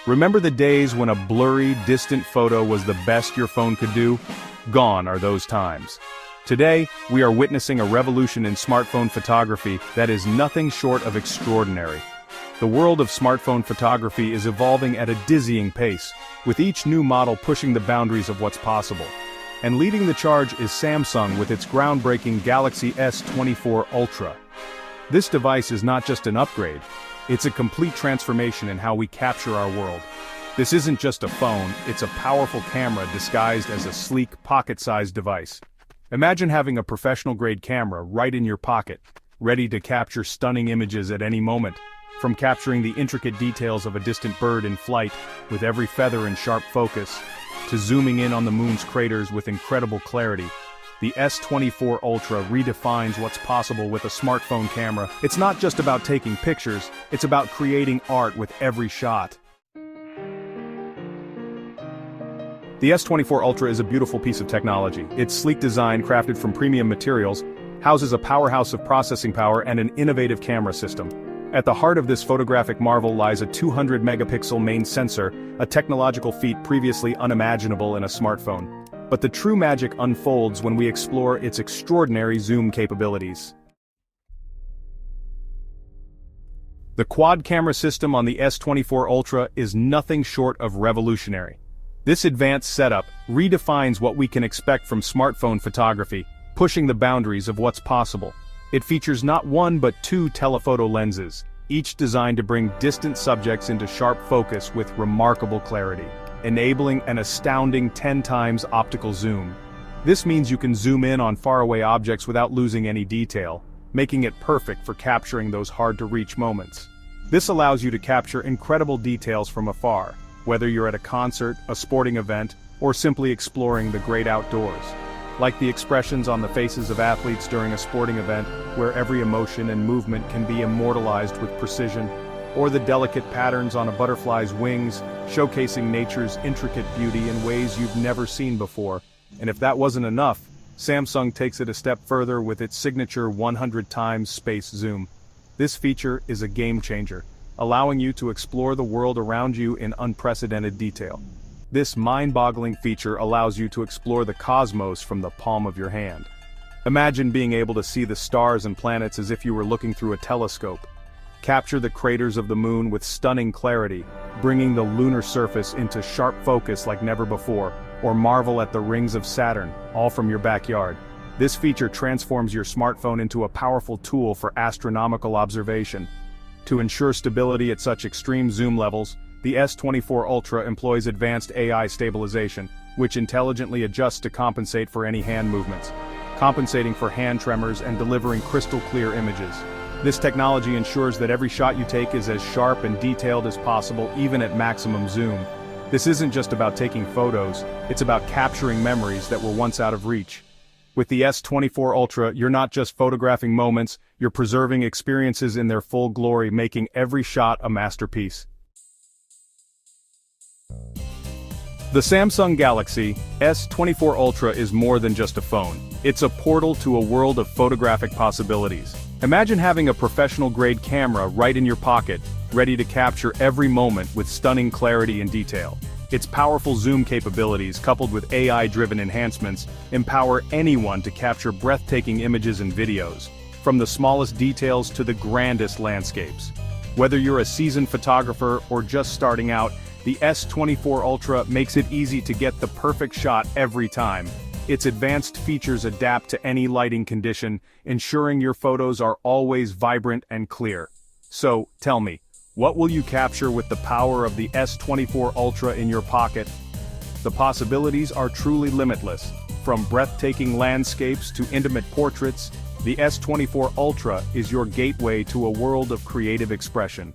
Remember the days when a blurry, distant photo was the best your phone could do? Gone are those times. Today, we are witnessing a revolution in smartphone photography that is nothing short of extraordinary. The world of smartphone photography is evolving at a dizzying pace, with each new model pushing the boundaries of what's possible. And leading the charge is Samsung with its groundbreaking Galaxy S24 Ultra. This device is not just an upgrade, it's a complete transformation in how we capture our world. This isn't just a phone, it's a powerful camera disguised as a sleek, pocket-sized device. Imagine having a professional-grade camera right in your pocket, ready to capture stunning images at any moment. From capturing the intricate details of a distant bird in flight, with every feather in sharp focus, to zooming in on the moon's craters with incredible clarity, the S24 Ultra redefines what's possible with a smartphone camera. It's not just about taking pictures, it's about creating art with every shot. The S24 Ultra is a beautiful piece of technology. Its sleek design, crafted from premium materials, houses a powerhouse of processing power and an innovative camera system. At the heart of this photographic marvel lies a 200-megapixel main sensor, a technological feat previously unimaginable in a smartphone. But the true magic unfolds when we explore its extraordinary zoom capabilities. The quad camera system on the S24 Ultra is nothing short of revolutionary. This advanced setup redefines what we can expect from smartphone photography, pushing the boundaries of what's possible. It features not one but two telephoto lenses, each designed to bring distant subjects into sharp focus with remarkable clarity, enabling an astounding 10 times optical zoom. This means you can zoom in on faraway objects without losing any detail, making it perfect for capturing those hard-to-reach moments. This allows you to capture incredible details from afar, whether you're at a concert, a sporting event, or simply exploring the great outdoors. Like the expressions on the faces of athletes during a sporting event, where every emotion and movement can be immortalized with precision, or the delicate patterns on a butterfly's wings, showcasing nature's intricate beauty in ways you've never seen before. And if that wasn't enough, Samsung takes it a step further with its signature 100 times space zoom. This feature is a game changer, allowing you to explore the world around you in unprecedented detail. This mind-boggling feature allows you to explore the cosmos from the palm of your hand. Imagine being able to see the stars and planets as if you were looking through a telescope. Capture the craters of the moon with stunning clarity, bringing the lunar surface into sharp focus like never before, or marvel at the rings of Saturn, all from your backyard. This feature transforms your smartphone into a powerful tool for astronomical observation. To ensure stability at such extreme zoom levels, the S24 Ultra employs advanced AI stabilization, which intelligently adjusts to compensate for any hand movements, compensating for hand tremors and delivering crystal-clear images. This technology ensures that every shot you take is as sharp and detailed as possible, even at maximum zoom. This isn't just about taking photos, it's about capturing memories that were once out of reach. With the S24 Ultra, you're not just photographing moments, you're preserving experiences in their full glory, making every shot a masterpiece. The Samsung Galaxy S24 Ultra is more than just a phone. It's a portal to a world of photographic possibilities. Imagine having a professional-grade camera right in your pocket, ready to capture every moment with stunning clarity and detail. Its powerful zoom capabilities, coupled with AI-driven enhancements, empower anyone to capture breathtaking images and videos, from the smallest details to the grandest landscapes. Whether you're a seasoned photographer or just starting out, the S24 Ultra makes it easy to get the perfect shot every time. Its advanced features adapt to any lighting condition, ensuring your photos are always vibrant and clear. So, tell me, what will you capture with the power of the S24 Ultra in your pocket? The possibilities are truly limitless. From breathtaking landscapes to intimate portraits, the S24 Ultra is your gateway to a world of creative expression.